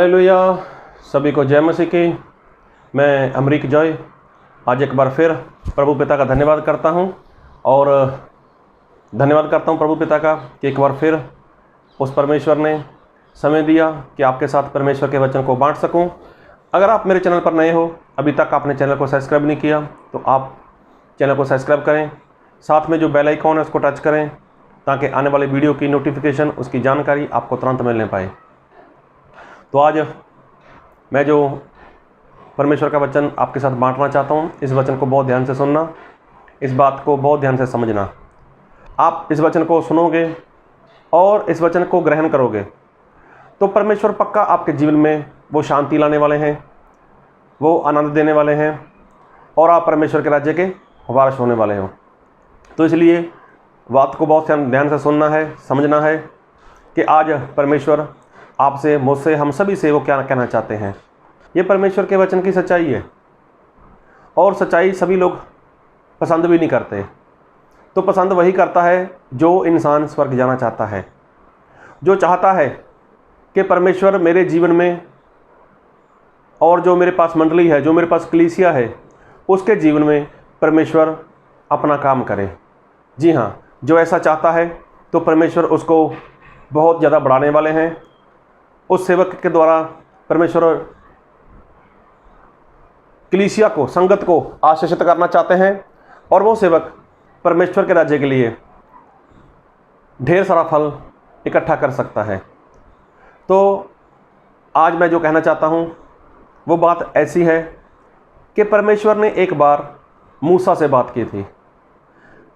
Hallelujah. सभी को जय मसीह की। मैं अमरीक जॉय आज एक बार फिर प्रभु पिता का धन्यवाद करता हूं और धन्यवाद करता हूं प्रभु पिता का कि एक बार फिर उस परमेश्वर ने समय दिया कि आपके साथ परमेश्वर के वचन को बांट सकूं। अगर आप मेरे चैनल पर नए हो, अभी तक आपने चैनल को सब्सक्राइब नहीं किया तो आप चैनल को सब्सक्राइब करें। साथ में जो बेल आइकॉन है उसको टच करें ताकि आने वाली वीडियो की नोटिफिकेशन, उसकी जानकारी आपको तुरंत मिलने पाए। तो आज मैं जो परमेश्वर का वचन आपके साथ बांटना चाहता हूँ, इस वचन को बहुत ध्यान से सुनना, इस बात को बहुत ध्यान से समझना। आप इस वचन को सुनोगे और इस वचन को ग्रहण करोगे तो परमेश्वर पक्का आपके जीवन में वो शांति लाने वाले हैं, वो आनंद देने वाले हैं और आप परमेश्वर के राज्य के वारिस होने वाले हो। तो इसलिए बात को बहुत ध्यान से सुनना है, समझना है कि आज परमेश्वर आपसे, मुझसे, हम सभी से वो क्या कहना चाहते हैं। ये परमेश्वर के वचन की सच्चाई है और सच्चाई सभी लोग पसंद भी नहीं करते। तो पसंद वही करता है जो इंसान स्वर्ग जाना चाहता है, जो चाहता है कि परमेश्वर मेरे जीवन में और जो मेरे पास मंडली है, जो मेरे पास कलीसिया है, उसके जीवन में परमेश्वर अपना काम करे। जी हाँ, जो ऐसा चाहता है तो परमेश्वर उसको बहुत ज़्यादा बढ़ाने वाले हैं। उस सेवक के द्वारा परमेश्वर कलीसिया को, संगत को आशीषित करना चाहते हैं और वो सेवक परमेश्वर के राज्य के लिए ढेर सारा फल इकट्ठा कर सकता है। तो आज मैं जो कहना चाहता हूँ वो बात ऐसी है कि परमेश्वर ने एक बार मूसा से बात की थी।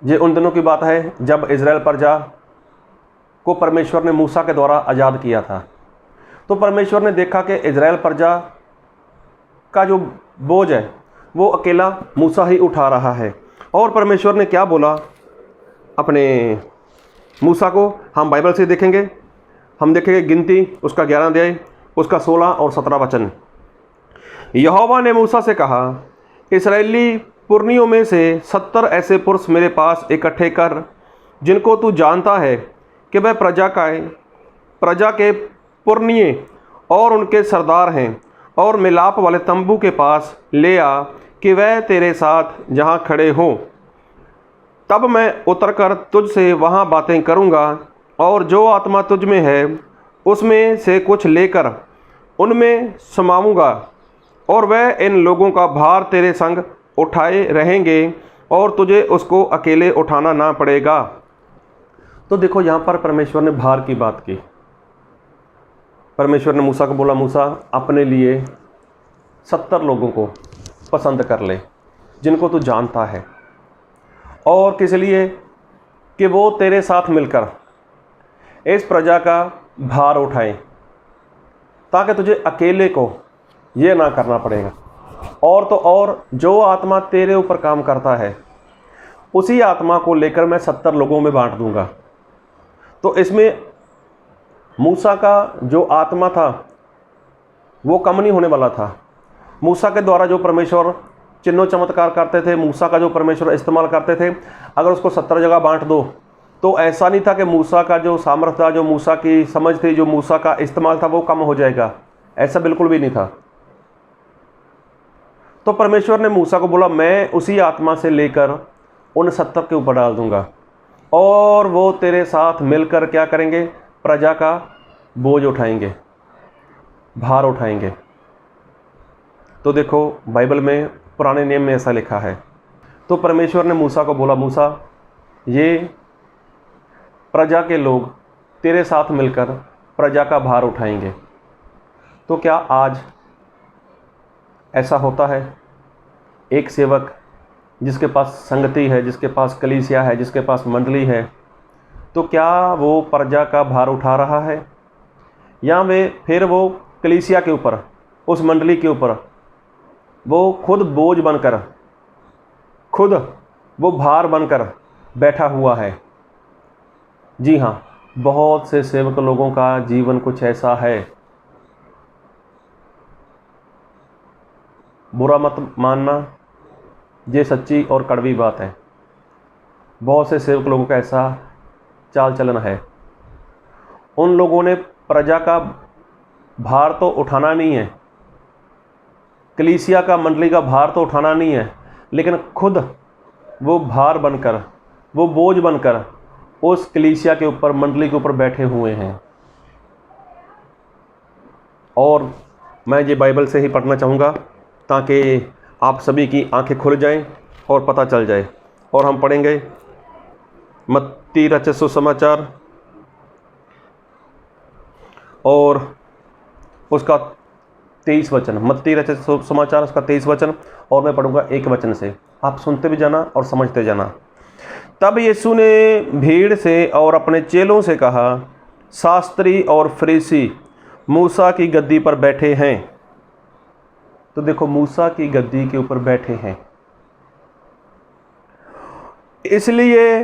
ये उन दिनों की बात है जब इज़राइल प्रजा को परमेश्वर ने मूसा के द्वारा आज़ाद किया था। तो परमेश्वर ने देखा कि इज़राइल प्रजा का जो बोझ है वो अकेला मूसा ही उठा रहा है। और परमेश्वर ने क्या बोला अपने मूसा को, हम बाइबल से देखेंगे। हम देखेंगे गिनती उसका 11 अध्याय, उसका 16 और 17 वचन। यहोवा ने मूसा से कहा, इस्राएली पुरनियों में से 70 ऐसे पुरुष मेरे पास इकट्ठे कर, जिनको तू जानता है कि वह प्रजा के पुरनिये और उनके सरदार हैं, और मिलाप वाले तंबू के पास ले आ कि वह तेरे साथ जहाँ खड़े हों। तब मैं उतरकर तुझसे वहाँ बातें करूँगा और जो आत्मा तुझ में है उसमें से कुछ लेकर उनमें समाऊँगा, और वह इन लोगों का भार तेरे संग उठाए रहेंगे और तुझे उसको अकेले उठाना ना पड़ेगा। तो देखो, यहाँ पर परमेश्वर ने भार की बात की। परमेश्वर ने मूसा को बोला, मूसा अपने लिए 70 लोगों को पसंद कर ले जिनको तू जानता है, और किस लिए कि वो तेरे साथ मिलकर इस प्रजा का भार उठाएं, ताकि तुझे अकेले को ये ना करना पड़ेगा। और तो और जो आत्मा तेरे ऊपर काम करता है उसी आत्मा को लेकर मैं 70 लोगों में बांट दूंगा। तो इसमें मूसा का जो आत्मा था वो कम नहीं होने वाला था। मूसा के द्वारा जो परमेश्वर चिन्ह चमत्कार करते थे, मूसा का जो परमेश्वर इस्तेमाल करते थे, अगर उसको 70 जगह बांट दो तो ऐसा नहीं था कि मूसा का जो सामर्थ्य था, जो मूसा की समझ थी, जो मूसा का इस्तेमाल था वो कम हो जाएगा। ऐसा बिल्कुल भी नहीं था। तो परमेश्वर ने मूसा को बोला, मैं उसी आत्मा से लेकर उन 70 के ऊपर डाल दूंगा और वो तेरे साथ मिलकर क्या करेंगे, प्रजा का बोझ उठाएंगे, भार उठाएंगे। तो देखो, बाइबल में पुराने नियम में ऐसा लिखा है। तो परमेश्वर ने मूसा को बोला, मूसा ये प्रजा के लोग तेरे साथ मिलकर प्रजा का भार उठाएंगे। तो क्या आज ऐसा होता है? एक सेवक जिसके पास संगति है, जिसके पास कलीसिया है, जिसके पास मंडली है, तो क्या वो प्रजा का भार उठा रहा है, या फिर वो कलीसिया के ऊपर, उस मंडली के ऊपर वो खुद बोझ बनकर, खुद वो भार बनकर बैठा हुआ है? जी हाँ, बहुत से सेवक लोगों का जीवन कुछ ऐसा है। बुरा मत मानना, ये सच्ची और कड़वी बात है। बहुत से सेवक लोगों का ऐसा चाल चलन है। उन लोगों ने प्रजा का भार तो उठाना नहीं है, कलीसिया का, मंडली का भार तो उठाना नहीं है, लेकिन खुद वो भार बनकर, वो बोझ बनकर उस कलीसिया के ऊपर, मंडली के ऊपर बैठे हुए हैं। और मैं ये बाइबल से ही पढ़ना चाहूँगा ताकि आप सभी की आंखें खुल जाएं और पता चल जाए। और हम पढ़ेंगे मत्ती रचित सुसमाचार और उसका 23 वचन, मत्ती रचित सुसमाचार उसका 23 वचन, और मैं पढ़ूंगा 1 वचन से। आप सुनते भी जाना और समझते जाना। तब यीशु ने भीड़ से और अपने चेलों से कहा, शास्त्री और फरीसी मूसा की गद्दी पर बैठे हैं। तो देखो, मूसा की गद्दी के ऊपर बैठे हैं, इसलिए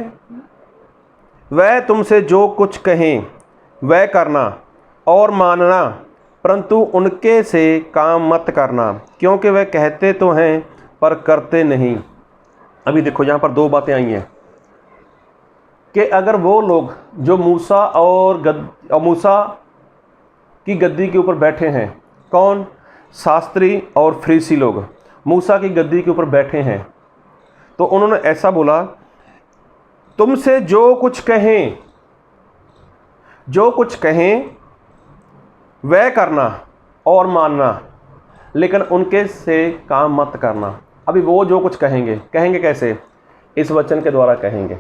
वह तुमसे जो कुछ कहें वह करना और मानना, परंतु उनके से काम मत करना, क्योंकि वह कहते तो हैं पर करते नहीं। अभी देखो, यहाँ पर 2 बातें आई हैं कि अगर वो लोग जो मूसा की गद्दी के ऊपर बैठे हैं, कौन? शास्त्री और फरीसी लोग मूसा की गद्दी के ऊपर बैठे हैं, तो उन्होंने ऐसा बोला, तुमसे जो कुछ कहें वह करना और मानना, लेकिन उनके से काम मत करना। अभी वो जो कुछ कहेंगे कैसे? इस वचन के द्वारा कहेंगे।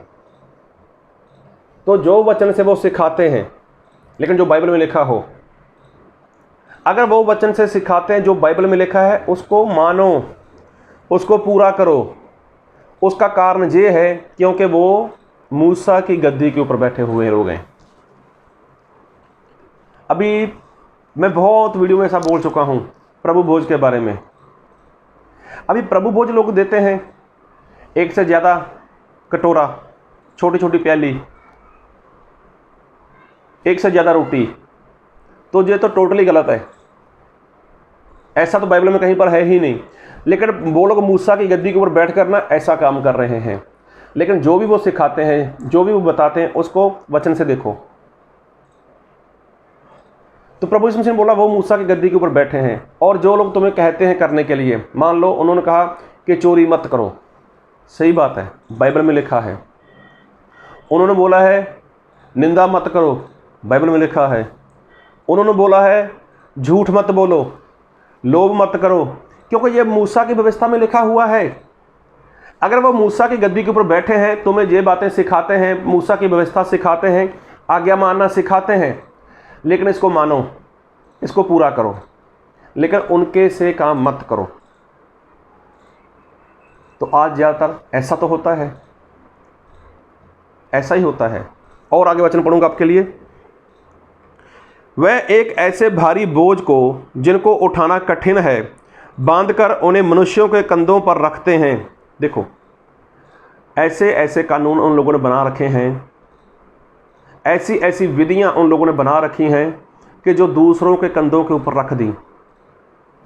तो जो वचन से वो सिखाते हैं, लेकिन जो बाइबल में लिखा हो, अगर वो वचन से सिखाते हैं जो बाइबल में लिखा है, उसको मानो, उसको पूरा करो। उसका कारण ये है क्योंकि वो मूसा की गद्दी के ऊपर बैठे हुए लोग हैं। अभी मैं बहुत वीडियो में ऐसा बोल चुका हूं प्रभु भोज के बारे में। अभी प्रभु भोज लोग देते हैं 1 से ज़्यादा कटोरा, छोटी छोटी प्याली, 1 से ज़्यादा रोटी, तो ये तो टोटली गलत है। ऐसा तो बाइबल में कहीं पर है ही नहीं। लेकिन वो लोग मूसा की गद्दी के ऊपर बैठ कर ना ऐसा काम कर रहे हैं। लेकिन जो भी वो सिखाते हैं, जो भी वो बताते हैं, उसको वचन से देखो। तो प्रभु यीशु मसीह ने बोला वो मूसा की गद्दी के ऊपर बैठे हैं। और जो लोग तुम्हें कहते हैं करने के लिए, मान लो उन्होंने कहा कि चोरी मत करो, सही बात है, बाइबल में लिखा है। उन्होंने बोला है निंदा मत करो, बाइबल में लिखा है। उन्होंने बोला है झूठ मत बोलो, लोभ मत करो, क्योंकि ये मूसा की व्यवस्था में लिखा हुआ है। अगर वो मूसा की गद्दी के ऊपर बैठे हैं, तुम्हें ये बातें सिखाते हैं, मूसा की व्यवस्था सिखाते हैं, आज्ञा मानना सिखाते हैं, लेकिन इसको मानो, इसको पूरा करो, लेकिन उनके से काम मत करो। तो आज ज़्यादातर ऐसा तो होता है, ऐसा ही होता है। और आगे वचन पढ़ूंगा आपके लिए। वह एक ऐसे भारी बोझ को जिनको उठाना कठिन है बांधकर उन्हें मनुष्यों के कंधों पर रखते हैं। देखो, ऐसे ऐसे कानून उन लोगों ने बना रखे हैं, ऐसी ऐसी विधियां उन लोगों ने बना रखी हैं कि जो दूसरों के कंधों के ऊपर रख दी।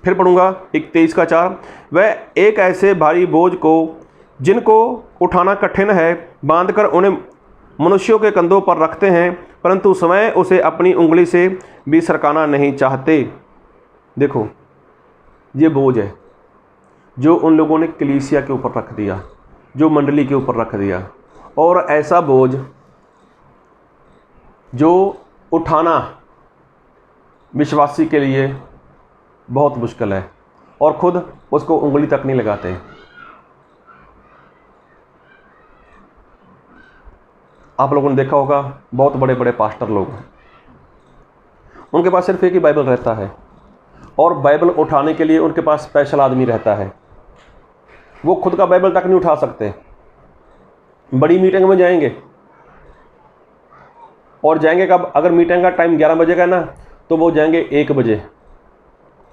फिर पढ़ूंगा 23:4। वह एक ऐसे भारी बोझ को जिनको उठाना कठिन है बांधकर उन्हें मनुष्यों के कंधों पर रखते हैं, परंतु स्वयं उसे अपनी उंगली से भी सरकाना नहीं चाहते। देखो, ये बोझ है जो उन लोगों ने कलीसिया के ऊपर रख दिया, जो मंडली के ऊपर रख दिया। और ऐसा बोझ जो उठाना विश्वासी के लिए बहुत मुश्किल है, और खुद उसको उंगली तक नहीं लगाते। आप लोगों ने देखा होगा बहुत बड़े बड़े पास्टर लोग, उनके पास सिर्फ एक ही बाइबल रहता है, और बाइबल उठाने के लिए उनके पास स्पेशल आदमी रहता है। वो खुद का बाइबल तक नहीं उठा सकते। बड़ी मीटिंग में जाएंगे, और जाएंगे कब? अगर मीटिंग का टाइम 11 बजे का है ना, तो वो जाएंगे 1 बजे,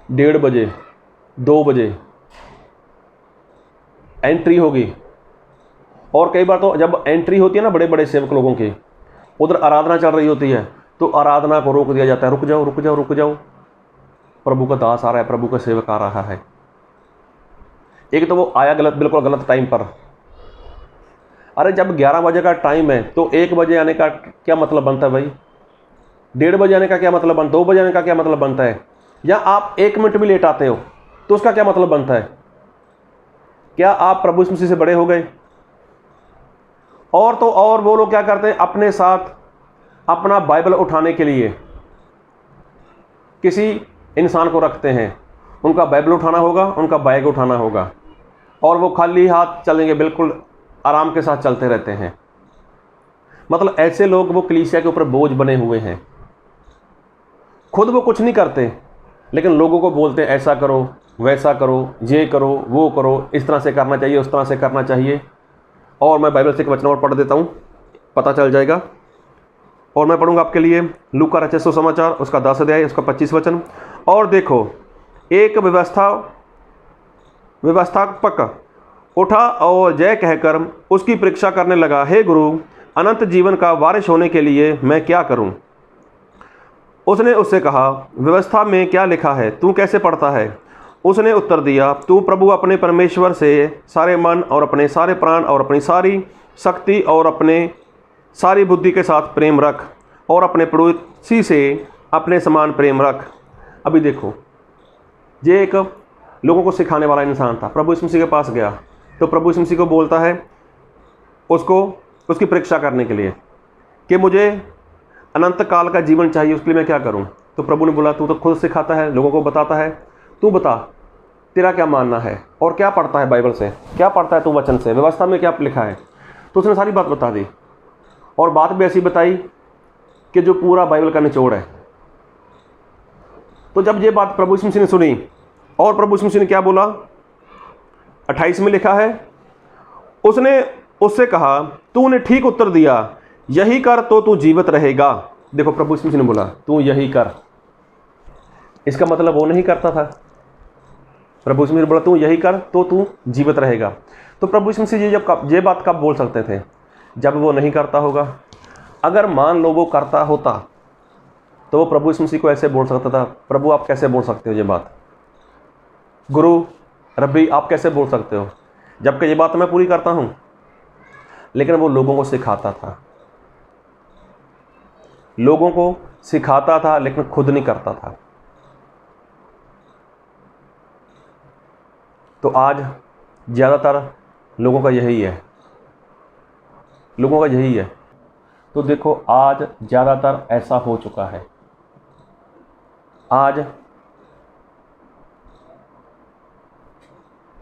1:30 बजे, 2 बजे एंट्री होगी। और कई बार तो जब एंट्री होती है ना बड़े बड़े सेवक लोगों की, उधर आराधना चल रही होती है, तो आराधना को रोक दिया जाता है। रुक जाओ रुक जाओ रुक जाओ, प्रभु का दास आ रहा है, प्रभु का सेवक आ रहा है। एक तो वो आया बिल्कुल गलत टाइम पर। अरे जब 11 बजे का टाइम है तो 1 बजे आने का क्या मतलब बनता है भाई? 1:30 बजे आने का क्या मतलब बनता है? 2 बजे आने का क्या मतलब बनता है? या आप 1 मिनट भी लेट आते हो तो उसका क्या मतलब बनता है? क्या आप प्रभु यीशु मसीह से बड़े हो गए? और तो और वो लोग क्या करते हैं, अपने साथ अपना बाइबल उठाने के लिए किसी इंसान को रखते हैं। उनका बाइबल उठाना होगा, उनका बैग उठाना होगा, और वो खाली हाथ चलेंगे, बिल्कुल आराम के साथ चलते रहते हैं। मतलब ऐसे लोग वो कलीसिया के ऊपर बोझ बने हुए हैं। खुद वो कुछ नहीं करते, लेकिन लोगों को बोलते हैं ऐसा करो, वैसा करो, ये करो, वो करो, इस तरह से करना चाहिए, उस तरह से करना चाहिए। और मैं बाइबल से एक वचन और पढ़ देता हूँ, पता चल जाएगा। और मैं पढ़ूंगा आपके लिए लूका रचित सुसमाचार, उसका 10 अध्याय, उसका 25 वचन। और देखो, एक व्यवस्थापक उठा और जय कहकर उसकी परीक्षा करने लगा, हे गुरु, अनंत जीवन का वारिस होने के लिए मैं क्या करूं? उसने उससे कहा, व्यवस्था में क्या लिखा है, तू कैसे पढ़ता है? उसने उत्तर दिया, तू प्रभु अपने परमेश्वर से सारे मन और अपने सारे प्राण और अपनी सारी शक्ति और अपने सारी बुद्धि के साथ प्रेम रख, और अपने पड़ोसी से अपने समान प्रेम रख। अभी देखो, ये एक लोगों को सिखाने वाला इंसान था। प्रभु यीशु मसीह के पास गया तो प्रभु यीशु मसीह को बोलता है उसको उसकी परीक्षा करने के लिए कि मुझे अनंत काल का जीवन चाहिए, उसके लिए मैं क्या करूं? तो प्रभु ने बोला, तू तो खुद सिखाता है, लोगों को बताता है, तू बता तेरा क्या मानना है और क्या पढ़ता है बाइबल से, क्या पढ़ता है तू वचन से, व्यवस्था में क्या लिखा है। तो उसने सारी बात बता दी, और बात भी ऐसी बताई कि जो पूरा बाइबल का निचोड़ है। तो जब ये बात प्रभु यीशु मसीह ने सुनी, और प्रभु यीशु मसीह ने क्या बोला, 28 में लिखा है, उसने उससे कहा, तूने ठीक उत्तर दिया, यही कर तो तू जीवित रहेगा। देखो, प्रभु यीशु मसीह ने बोला तू यही कर। इसका मतलब वो नहीं करता था। प्रभु यीशु मसीह ने बोला तू यही कर तो तू जीवित रहेगा। तो प्रभु यीशु मसीह ये बात कब बोल सकते थे? जब वो नहीं करता होगा। अगर मान लो वो करता होता तो वो प्रभु यीशु मसीह को ऐसे बोल सकता था, प्रभु आप कैसे बोल सकते हो ये बात, गुरु रब्बी आप कैसे बोल सकते हो, जबकि ये बात मैं पूरी करता हूं। लेकिन वो लोगों को सिखाता था, लोगों को सिखाता था, लेकिन खुद नहीं करता था। तो आज ज़्यादातर लोगों का यही है, लोगों का यही है। तो देखो, आज ज़्यादातर ऐसा हो चुका है। आज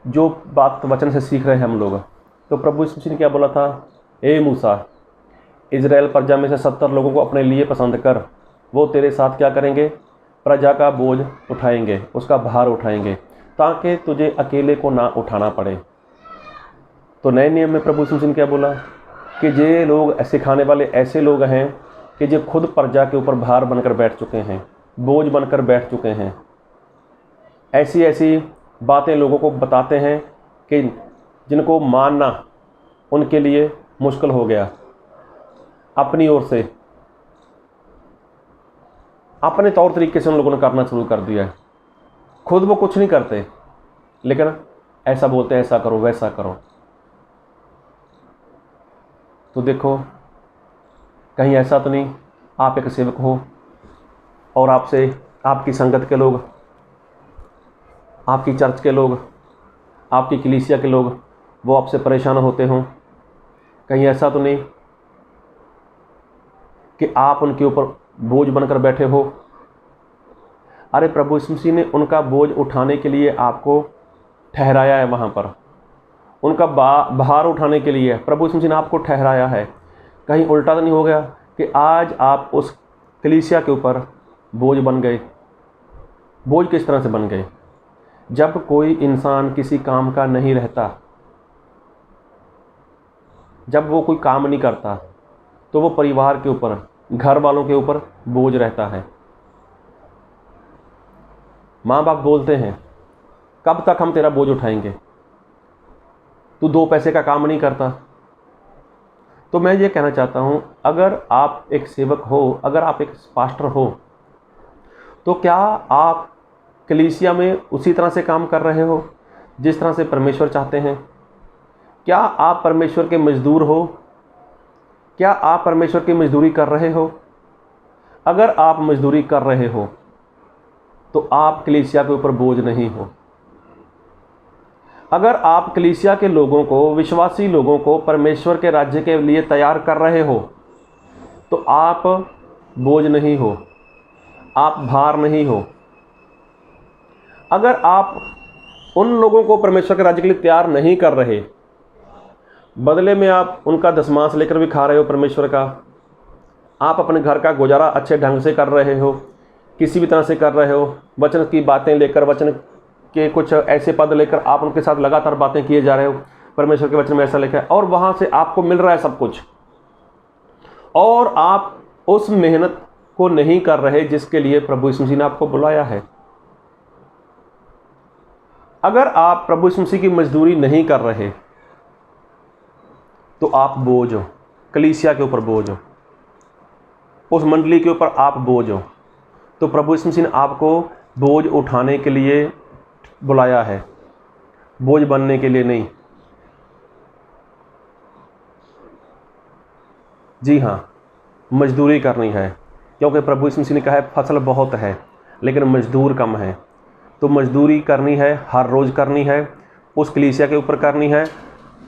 जो बात वचन से सीख रहे हैं हम लोग, तो प्रभु यीशु मसीह ने क्या बोला था, ए मूसा, इज़राइल प्रजा में से 70 लोगों को अपने लिए पसंद कर, वो तेरे साथ क्या करेंगे, प्रजा का बोझ उठाएंगे, उसका भार उठाएंगे, ताकि तुझे अकेले को ना उठाना पड़े। तो नए नियम में प्रभु यीशु मसीह ने क्या बोला कि ये लोग सिखाने वाले ऐसे लोग हैं कि जो खुद प्रजा के ऊपर भार बनकर बैठ चुके हैं, बोझ बनकर बैठ चुके हैं। ऐसी ऐसी बातें लोगों को बताते हैं कि जिनको मानना उनके लिए मुश्किल हो गया। अपनी ओर से अपने तौर तरीके से उन लोगों ने करना शुरू कर दिया है। खुद वो कुछ नहीं करते, लेकिन ऐसा बोलते हैं, ऐसा करो, वैसा करो। तो देखो, कहीं ऐसा तो नहीं आप एक सेवक हो और आपसे आपकी संगत के लोग, आपकी चर्च के लोग, आपकी कलीसिया के लोग वो आपसे परेशान होते हों? कहीं ऐसा तो नहीं कि आप उनके ऊपर बोझ बनकर बैठे हो? अरे प्रभु यीशु मसीह ने उनका बोझ उठाने के लिए आपको ठहराया है, वहाँ पर उनका भार उठाने के लिए प्रभु यीशु मसीह ने आपको ठहराया है। कहीं उल्टा तो नहीं हो गया कि आज आप उस कलीसिया के ऊपर बोझ बन गए? बोझ किस तरह से बन गए? जब कोई इंसान किसी काम का नहीं रहता, जब वो कोई काम नहीं करता, तो वो परिवार के ऊपर, घर वालों के ऊपर बोझ रहता है। माँ बाप बोलते हैं, कब तक हम तेरा बोझ उठाएंगे, तू 2 पैसे का काम नहीं करता। तो मैं ये कहना चाहता हूँ, अगर आप एक सेवक हो, अगर आप एक पास्टर हो, तो क्या आप कलीसिया में उसी तरह से काम कर रहे हो जिस तरह से परमेश्वर चाहते हैं? क्या आप परमेश्वर के मजदूर हो? क्या आप परमेश्वर की मजदूरी कर रहे हो? अगर आप मजदूरी कर रहे हो तो आप कलीसिया के ऊपर बोझ नहीं हो। अगर आप कलीसिया के लोगों को, विश्वासी लोगों को परमेश्वर के राज्य के लिए तैयार कर रहे हो, तो आप बोझ नहीं हो, आप भार नहीं हो। अगर आप उन लोगों को परमेश्वर के राज्य के लिए तैयार नहीं कर रहे, बदले में आप उनका दशमांश लेकर भी खा रहे हो परमेश्वर का, आप अपने घर का गुजारा अच्छे ढंग से कर रहे हो, किसी भी तरह से कर रहे हो, वचन की बातें लेकर, वचन के कुछ ऐसे पद लेकर आप उनके साथ लगातार बातें किए जा रहे हो, परमेश्वर के वचन में ऐसा लिखा है, और वहाँ से आपको मिल रहा है सब कुछ, और आप उस मेहनत को नहीं कर रहे जिसके लिए प्रभु यीशु मसीह ने आपको बुलाया है। अगर आप प्रभु यीशु मसीह की मजदूरी नहीं कर रहे, तो आप बोझ हो, कलीसिया के ऊपर बोझ हो, उस मंडली के ऊपर आप बोझ हो। तो प्रभु यीशु मसीह ने आपको बोझ उठाने के लिए बुलाया है, बोझ बनने के लिए नहीं। जी हाँ, मजदूरी करनी है, क्योंकि प्रभु यीशु मसीह ने कहा है फसल बहुत है लेकिन मजदूर कम है। तो मजदूरी करनी है, हर रोज़ करनी है, उस कलीसिया के ऊपर करनी है,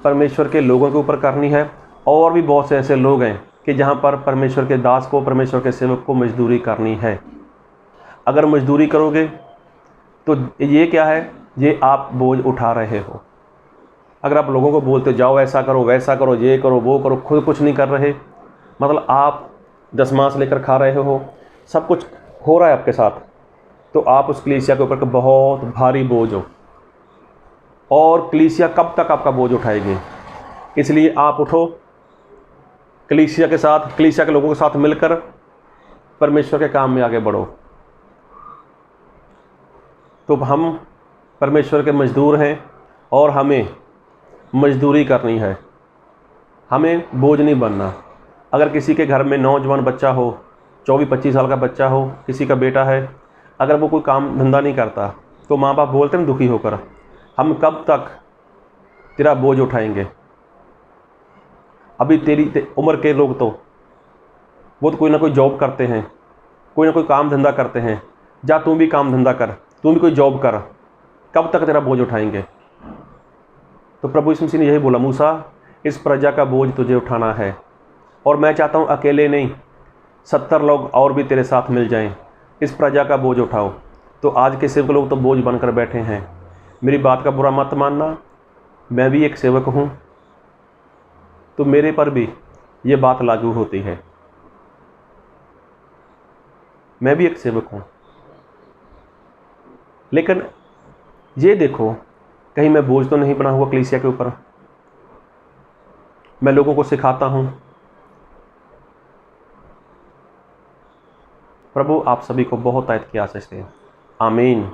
परमेश्वर के लोगों के ऊपर करनी है। और भी बहुत से ऐसे लोग हैं कि जहाँ पर परमेश्वर के दास को, परमेश्वर के सेवक को मजदूरी करनी है। अगर मजदूरी करोगे तो ये क्या है, ये आप बोझ उठा रहे हो। अगर आप लोगों को बोलते जाओ ऐसा करो, वैसा करो, ये करो, वो करो, खुद कुछ नहीं कर रहे, मतलब आप दशमांश लेकर खा रहे हो, सब कुछ हो रहा है आपके साथ, तो आप उस कलीसिया के ऊपर बहुत भारी बोझ हो, और कलीसिया कब तक आपका बोझ उठाएगी। इसलिए आप उठो, कलीसिया के साथ, कलीसिया के लोगों के साथ मिलकर परमेश्वर के काम में आगे बढ़ो। तो हम परमेश्वर के मजदूर हैं और हमें मजदूरी करनी है, हमें बोझ नहीं बनना। अगर किसी के घर में नौजवान बच्चा हो, 24-25 साल का बच्चा हो, किसी का बेटा है, अगर वो कोई काम धंधा नहीं करता, तो माँ बाप बोलते हैं दुखी होकर, हम कब तक तेरा बोझ उठाएंगे। अभी तेरी उम्र के लोग तो वो तो कोई ना कोई जॉब करते हैं, कोई ना कोई काम धंधा करते हैं, जा तू भी काम धंधा कर, तू भी कोई जॉब कर, कब तक तेरा बोझ उठाएंगे। तो प्रभु यीशु मसीह ने यही बोला, मूसा इस प्रजा का बोझ तुझे उठाना है, और मैं चाहता हूँ अकेले नहीं, 70 लोग और भी तेरे साथ मिल जाएं, इस प्रजा का बोझ उठाओ। तो आज के सेवक लोग तो बोझ बनकर बैठे हैं। मेरी बात का बुरा मत मानना, मैं भी एक सेवक हूँ, तो मेरे पर भी ये बात लागू होती है, मैं भी एक सेवक हूँ। लेकिन ये देखो, कहीं मैं बोझ तो नहीं बना हुआ कलीसिया के ऊपर। मैं लोगों को सिखाता हूँ। प्रभु आप सभी को बहुत आयत की आशीष दें। आमीन।